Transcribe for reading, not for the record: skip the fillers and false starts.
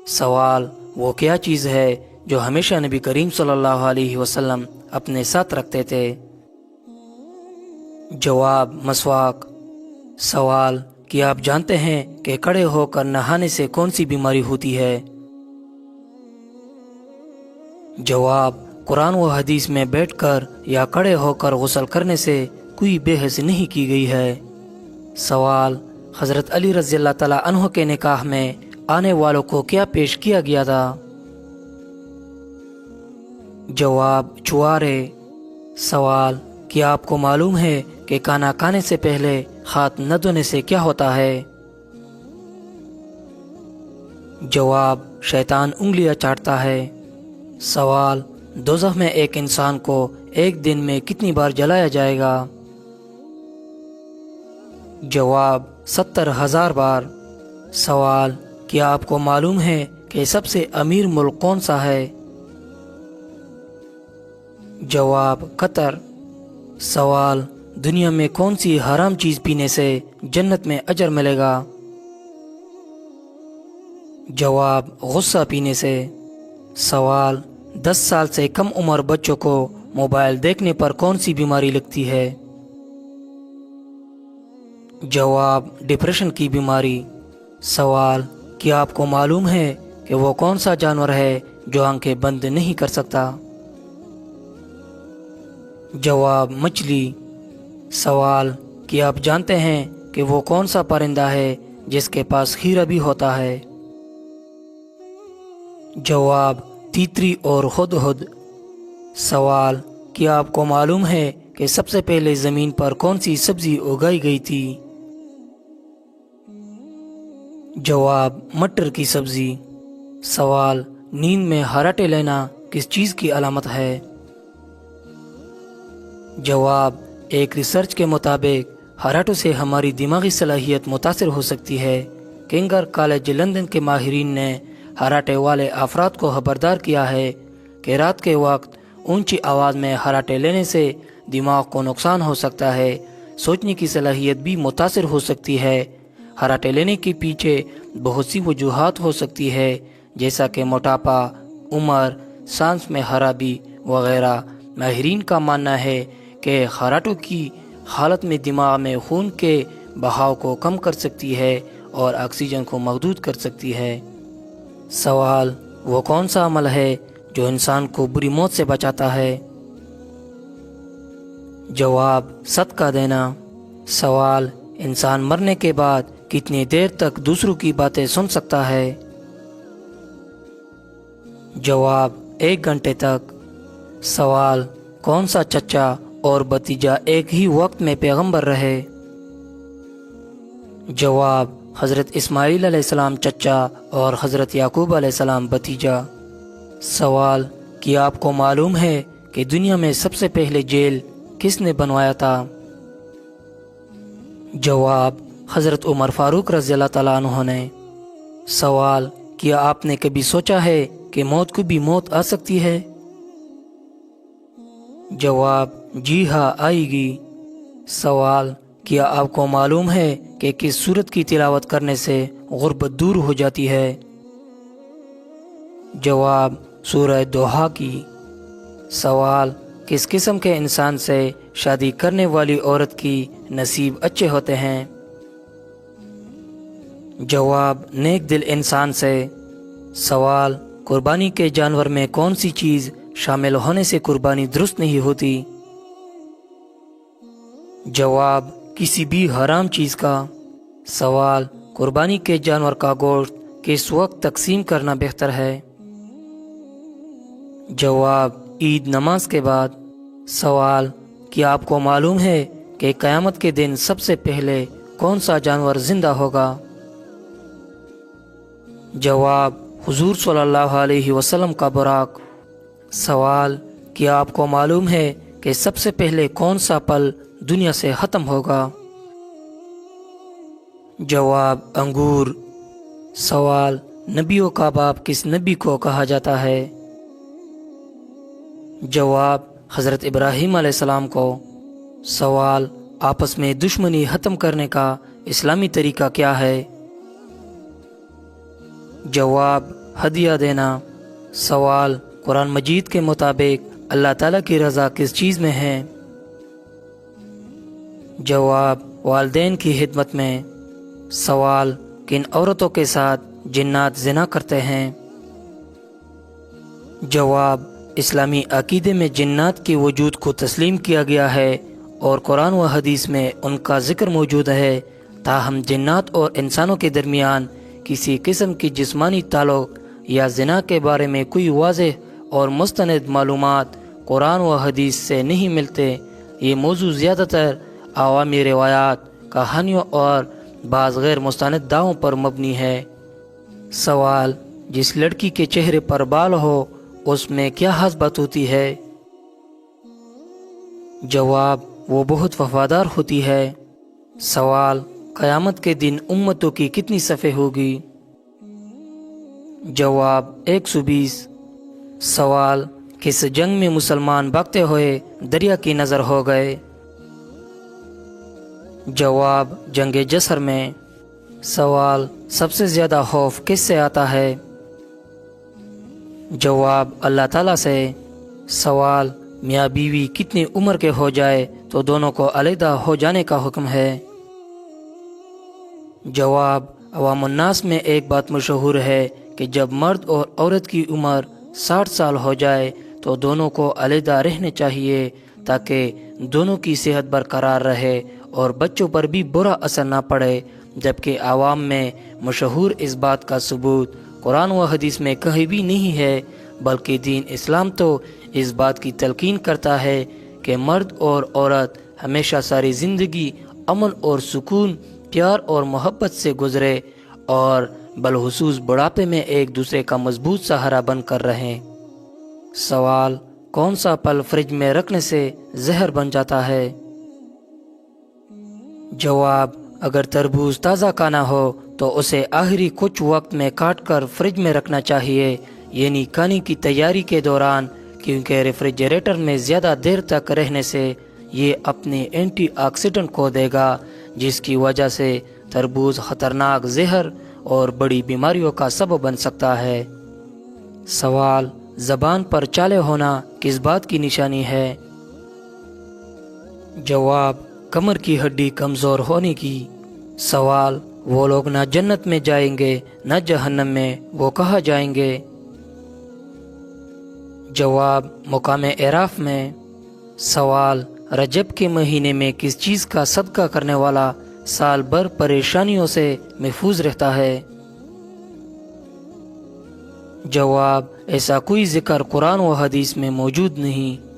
سوال: وہ کیا چیز ہے جو ہمیشہ نبی کریم صلی اللہ علیہ وسلم اپنے ساتھ رکھتے تھے؟ جواب: مسواک۔ سوال: کیا آپ جانتے ہیں کہ کھڑے ہو کر نہانے سے کون سی بیماری ہوتی ہے؟ جواب: قرآن و حدیث میں بیٹھ کر یا کھڑے ہو کر غسل کرنے سے کوئی بحث نہیں کی گئی ہے۔ سوال: حضرت علی رضی اللہ تعالیٰ عنہ کے نکاح میں آنے والوں کو کیا پیش کیا گیا تھا؟ جواب: چوارے۔ سوال: کیا آپ کو معلوم ہے کہ کھانا کھانے سے پہلے ہاتھ نہ دھونے سے کیا ہوتا ہے؟ جواب: شیطان انگلیاں چاٹتا ہے۔ سوال: دوزخ میں ایک انسان کو ایک دن میں کتنی بار جلایا جائے گا؟ جواب: 70,000 بار۔ سوال: کیا آپ کو معلوم ہے کہ سب سے امیر ملک کون سا ہے؟ جواب: قطر۔ سوال: دنیا میں کون سی حرام چیز پینے سے جنت میں اجر ملے گا؟ جواب: غصہ پینے سے۔ سوال: 10 سال سے کم عمر بچوں کو موبائل دیکھنے پر کون سی بیماری لگتی ہے؟ جواب: ڈپریشن کی بیماری۔ سوال: کیا آپ کو معلوم ہے کہ وہ کون سا جانور ہے جو آنکھیں بند نہیں کر سکتا؟ جواب: مچھلی۔ سوال: کیا آپ جانتے ہیں کہ وہ کون سا پرندہ ہے جس کے پاس ہیرا بھی ہوتا ہے؟ جواب: تیتری اور ہدہد۔ سوال: کیا آپ کو معلوم ہے کہ سب سے پہلے زمین پر کون سی سبزی اگائی گئی تھی؟ جواب: مٹر کی سبزی۔ سوال: نیند میں ہراٹے لینا کس چیز کی علامت ہے؟ جواب: ایک ریسرچ کے مطابق ہراٹوں سے ہماری دماغی صلاحیت متاثر ہو سکتی ہے۔ کنگر کالج لندن کے ماہرین نے ہراٹے والے افراد کو خبردار کیا ہے کہ رات کے وقت اونچی آواز میں ہراٹے لینے سے دماغ کو نقصان ہو سکتا ہے، سوچنے کی صلاحیت بھی متاثر ہو سکتی ہے۔ ہراٹے لینے کے پیچھے بہت سی وجوہات ہو سکتی ہے، جیسا کہ موٹاپا، عمر، سانس میں خرابی وغیرہ۔ ماہرین کا ماننا ہے کہ خراٹوں کی حالت میں دماغ میں خون کے بہاؤ کو کم کر سکتی ہے اور آکسیجن کو محدود کر سکتی ہے۔ سوال: وہ کون سا عمل ہے جو انسان کو بری موت سے بچاتا ہے؟ جواب: صدقہ دینا۔ سوال: انسان مرنے کے بعد کتنی دیر تک دوسروں کی باتیں سن سکتا ہے؟ جواب: 1 گھنٹے تک۔ سوال: کون سا چچا اور بھتیجا ایک ہی وقت میں پیغمبر رہے؟ جواب: حضرت اسماعیل علیہ السلام چچا اور حضرت یعقوب علیہ السلام بھتیجا۔ سوال: کیا آپ کو معلوم ہے کہ دنیا میں سب سے پہلے جیل کس نے بنوایا تھا؟ جواب: حضرت عمر فاروق رضی اللہ تعالیٰ عنہ نے۔ سوال: کیا آپ نے کبھی سوچا ہے کہ موت کو بھی موت آ سکتی ہے؟ جواب: جی ہاں، آئے گی۔ سوال: کیا آپ کو معلوم ہے کہ کس سورت کی تلاوت کرنے سے غربت دور ہو جاتی ہے؟ جواب: سورہ دوحہ کی۔ سوال: کس قسم کے انسان سے شادی کرنے والی عورت کی نصیب اچھے ہوتے ہیں؟ جواب: نیک دل انسان سے۔ سوال: قربانی کے جانور میں کون سی چیز شامل ہونے سے قربانی درست نہیں ہوتی؟ جواب: کسی بھی حرام چیز کا۔ سوال: قربانی کے جانور کا گوشت کس وقت تقسیم کرنا بہتر ہے؟ جواب: عید نماز کے بعد۔ سوال: کیا آپ کو معلوم ہے کہ قیامت کے دن سب سے پہلے کون سا جانور زندہ ہوگا؟ جواب: حضور صلی اللہ علیہ وسلم کا براق۔ سوال: کیا آپ کو معلوم ہے کہ سب سے پہلے کون سا پھل دنیا سے ختم ہوگا؟ جواب: انگور۔ سوال: نبیوں کا باپ کس نبی کو کہا جاتا ہے؟ جواب: حضرت ابراہیم علیہ السلام کو۔ سوال: آپس میں دشمنی ختم کرنے کا اسلامی طریقہ کیا ہے؟ جواب: ہدیہ دینا۔ سوال، قرآن مجید کے مطابق اللہ تعالیٰ کی رضا کس چیز میں ہے؟ جواب، والدین کی خدمت میں۔ سوال، کن عورتوں کے ساتھ جنات زنا کرتے ہیں؟ جواب، اسلامی عقیدے میں جنات کے وجود کو تسلیم کیا گیا ہے اور قرآن و حدیث میں ان کا ذکر موجود ہے، تاہم جنات اور انسانوں کے درمیان کسی قسم کی جسمانی تعلق یا زنا کے بارے میں کوئی واضح اور مستند معلومات قرآن و حدیث سے نہیں ملتے۔ یہ موضوع زیادہ تر عوامی روایات، کہانیوں اور بعض غیر مستند دعووں پر مبنی ہے۔ سوال، جس لڑکی کے چہرے پر بال ہو اس میں کیا خاص بات ہوتی ہے؟ جواب، وہ بہت وفادار ہوتی ہے۔ سوال، قیامت کے دن امتوں کی کتنی صفیں ہوگی؟ جواب، 120۔ سوال، کس جنگ میں مسلمان بھاگتے ہوئے دریا کی نظر ہو گئے؟ جواب، جنگ جسر میں۔ سوال، سب سے زیادہ خوف کس سے آتا ہے؟ جواب، اللہ تعالیٰ سے۔ سوال، میاں بیوی کتنی عمر کے ہو جائے تو دونوں کو علیحدہ ہو جانے کا حکم ہے؟ جواب، عوام الناس میں ایک بات مشہور ہے کہ جب مرد اور عورت کی عمر 60 سال ہو جائے تو دونوں کو علیحدہ رہنے چاہیے تاکہ دونوں کی صحت برقرار رہے اور بچوں پر بھی برا اثر نہ پڑے، جبکہ عوام میں مشہور اس بات کا ثبوت قرآن و حدیث میں کہیں بھی نہیں ہے، بلکہ دین اسلام تو اس بات کی تلقین کرتا ہے کہ مرد اور عورت ہمیشہ ساری زندگی امن اور سکون، پیار اور محبت سے گزرے اور بالخصوص بڑھاپے میں ایک دوسرے کا مضبوط سہارا بن کر رہیں۔ سوال، کون سا پھل فریج میں رکھنے سے زہر بن جاتا ہے؟ جواب، اگر تربوز تازہ کھانا ہو تو اسے آخری کچھ وقت میں کاٹ کر فریج میں رکھنا چاہیے، یعنی کھانے کی تیاری کے دوران، کیونکہ ریفریجریٹر میں زیادہ دیر تک رہنے سے یہ اپنے اینٹی آکسیڈنٹ کھو دے گا، جس کی وجہ سے تربوز خطرناک زہر اور بڑی بیماریوں کا سبب بن سکتا ہے۔ سوال، زبان پر چالے ہونا کس بات کی نشانی ہے؟ جواب، کمر کی ہڈی کمزور ہونے کی۔ سوال، وہ لوگ نہ جنت میں جائیں گے نہ جہنم میں، وہ کہاں جائیں گے؟ جواب، مقام اعراف میں۔ سوال، رجب کے مہینے میں کس چیز کا صدقہ کرنے والا سال بھر پریشانیوں سے محفوظ رہتا ہے؟ جواب، ایسا کوئی ذکر قرآن و حدیث میں موجود نہیں۔